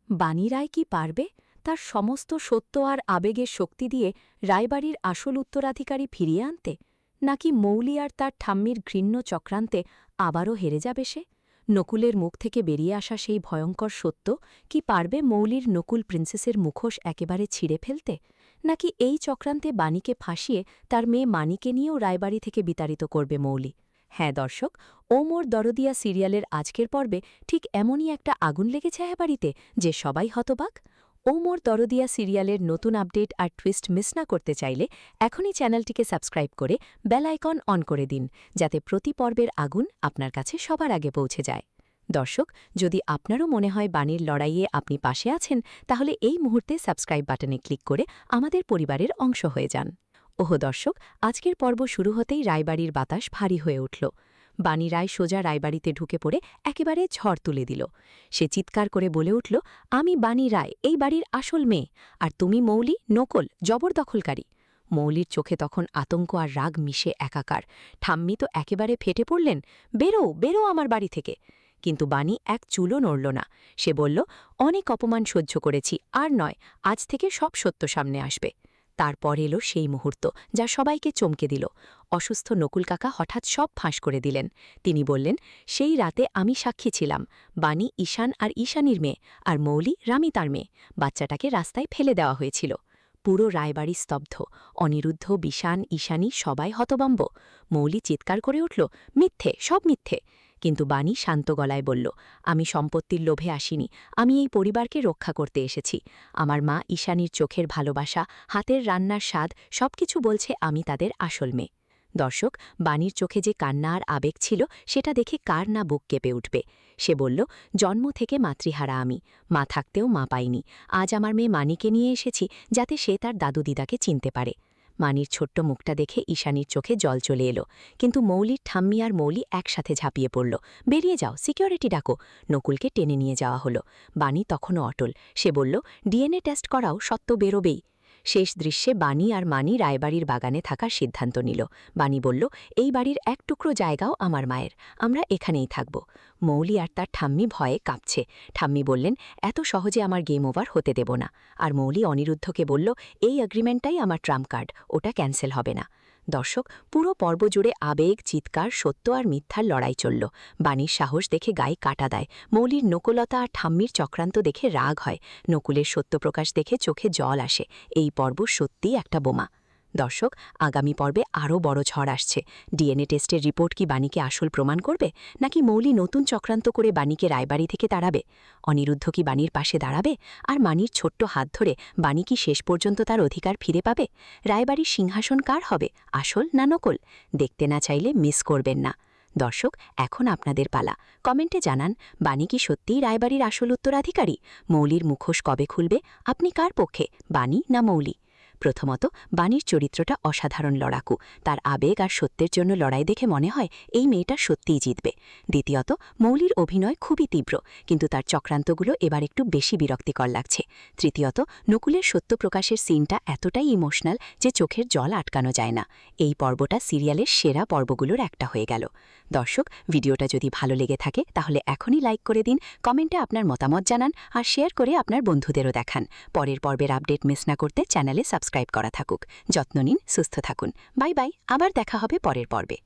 বাণী রায় কি পারবে তার সমস্ত সত্য আর আবেগের শক্তি দিয়ে রায়বাড়ির আসল উত্তরাধিকারী ফিরিয়ে আনতে, নাকি মৌলি আর তার ঠাম্মির ঘৃণ্য চক্রান্তে আবারও হেরে যাবে সে? নকুলের মুখ থেকে বেরিয়ে আসা সেই ভয়ঙ্কর সত্য কি পারবে মৌলির নকুল প্রিন্সেসের মুখোশ একেবারে ছিঁড়ে ফেলতে, নাকি এই চক্রান্তে বাণীকে ফাঁসিয়ে তার মেয়ে মানিকে নিয়েও রায়বাড়ি থেকে বিতাড়িত করবে মৌলি? হ্যাঁ দর্শক, ও মোর দরদিয়া সিরিয়ালের আজকের পর্বে ঠিক এমনই একটা আগুন লেগেছে বাড়িতে যে সবাই হতবাক। ও মোর দরদিয়া সিরিয়ালের নতুন আপডেট আর টুইস্ট মিস না করতে চাইলে এখনই চ্যানেলটিকে সাবস্ক্রাইব করে বেল আইকন অন করে দিন, যাতে প্রতি পর্বের আগুন আপনার কাছে সবার আগে পৌঁছে যায়। দর্শক, যদি আপনারও মনে হয় বাণীর লড়াইয়ে আপনি পাশে আছেন, তাহলে এই মুহূর্তে সাবস্ক্রাইব বাটনে ক্লিক করে আমাদের পরিবারের অংশ হয়ে যান। ওহ দর্শক, আজকের পর্ব শুরু হতেই রায়বাড়ির বাতাস ভারী হয়ে উঠল। বাণী রায় সোজা রায়বাড়িতে ঢুকে পড়ে একেবারে ঝড় তুলে দিল। সে চিৎকার করে বলে উঠল, আমি বাণী রায়, এই বাড়ির আসল মেয়ে, আর তুমি মৌলি, নকল, জবরদখলকারী। মৌলির চোখে তখন আতঙ্ক আর রাগ মিশে একাকার। ঠাম্মি তো একেবারে ফেটে পড়লেন, বেরো বেরো আমার বাড়ি থেকে। কিন্তু বাণী এক চুলও নড়ল না। সে বলল, অনেক অপমান সহ্য করেছি, আর নয়, আজ থেকে সব সত্য সামনে আসবে। তারপর এলো সেই মুহূর্ত যা সবাইকে চমকে দিল। অসুস্থ নকুল কাকা হঠাৎ সব ফাঁস করে দিলেন। তিনি বললেন, সেই রাতে আমি সাক্ষী ছিলাম। বাণী ঈশান আর ঈশানীর মেয়ে, আর মৌলি রামি তার মেয়ে। বাচ্চাটাকে রাস্তায় ফেলে দেওয়া হয়েছিল। পুরো রায়বাড়ি স্তব্ধ। অনিরুদ্ধ, বিষান, ঈশানী সবাই হতবম্ব। মৌলি চিৎকার করে উঠল, মিথ্যে, সব মিথ্যে। কিন্তু বাণী শান্ত গলায় বলল, আমি সম্পত্তির লোভে আসিনি, আমি এই পরিবারকে রক্ষা করতে এসেছি। আমার মা ঈশানীর চোখের ভালোবাসা, হাতের রান্নার স্বাদ, সবকিছু বলছে আমি তাদের আসল মেয়ে। দর্শক, বাণীর চোখে যে কান্না আর আবেগ ছিল সেটা দেখে কার না বুক কেঁপে উঠবে। সে বলল, জন্ম থেকে মাতৃহারা আমি, মা থাকতেও মা পাইনি। আজ আমার মেয়ে মানিকে নিয়ে এসেছি যাতে সে তার দাদু দিদাকে চিনতে পারে। মানির ছোট্ট মুখটা দেখে ঈশানীর চোখে জল চলে এলো। কিন্তু মৌলির ঠাম্মি আর মৌলি একসাথে ঝাঁপিয়ে পড়ল। বেরিয়ে যাও, সিকিউরিটি ডাকো। নকুলকে টেনে নিয়ে যাওয়া হলো। বাণী তখনও অটল। সে বলল, ডিএনএ টেস্ট করাও, সত্য বেরোবেই। শেষ দৃশ্যে বাণী আর মানি রায়বাড়ির বাগানে থাকার সিদ্ধান্ত নিল। বাণী বলল, এই বাড়ির এক টুকরো জায়গাও আমার মায়ের, আমরা এখানেই থাকব। মৌলি আর তার ঠাম্মি ভয়ে কাঁপছে। ঠাম্মি বললেন, এত সহজে আমার গেম ওভার হতে দেব না। আর মৌলি অনিরুদ্ধকে বলল, এই এগ্রিমেন্টটাই আমার ট্রাম্প কার্ড, ওটা ক্যান্সেল হবে না। দর্শক, পুরো পর্ব জুড়ে আবেগ, চিৎকার, সত্য আর মিথ্যার লড়াই চলল। বাণীর সাহস দেখে গায়ে কাটা দেয়। মৌলির নকুলতা আর ঠাম্মির চক্রান্ত দেখে রাগ হয়। নকুলের সত্যপ্রকাশ দেখে চোখে জল আসে। এই পর্ব সত্যিই একটা বোমা। দর্শক, আগামী পর্বে আরও বড় ঝড় আসছে। ডিএনএ টেস্টের রিপোর্ট কি বাণীকে আসল প্রমাণ করবে, নাকি মৌলি নতুন চক্রান্ত করে বাণীকে রায়বাড়ি থেকে তাড়াবে? অনিরুদ্ধ কি বাণীর পাশে দাঁড়াবে? আর মানির ছোট্ট হাত ধরে বাণী কি শেষ পর্যন্ত তার অধিকার ফিরে পাবে? রায়বাড়ির সিংহাসন কার হবে, আসল না নকল? দেখতে না চাইলে মিস করবেন না। দর্শক, এখন আপনাদের পালা। কমেন্টে জানান, বাণী কি সত্যিই রায়বাড়ির আসল উত্তরাধিকারী? মৌলির মুখোশ কবে খুলবে? আপনি কার পক্ষে, বাণী না মৌলি? প্রথমত, বাণীর চরিত্রটা অসাধারণ লড়াকু। তার আবেগ আর সত্যের জন্য লড়াই দেখে মনে হয় এই মেয়েটা সত্যিই জিতবে। দ্বিতীয়ত, মৌলির অভিনয় খুবই তীব্র, কিন্তু তার চক্রান্তগুলো এবার একটু বেশি বিরক্তিকর লাগছে। তৃতীয়ত, নকুলের সত্য প্রকাশের সিনটা এতটাই ইমোশনাল যে চোখের জল আটকানো যায় না। এই পর্বটা সিরিয়ালের সেরা পর্বগুলোর একটা হয়ে গেল। দর্শক, ভিডিওটা যদি ভালো লেগে থাকে তাহলে এখনই লাইক করে দিন, কমেন্টে আপনার মতামত জানান, আর শেয়ার করে আপনার বন্ধুদেরও দেখান। পরের পর্বের আপডেট মিস না করতে চ্যানেলে সাবস্ক্রাইব করা থাকুক। যত্ন নিন, সুস্থ থাকুন। বাই বাই, আবার দেখা হবে পরের পর্বে।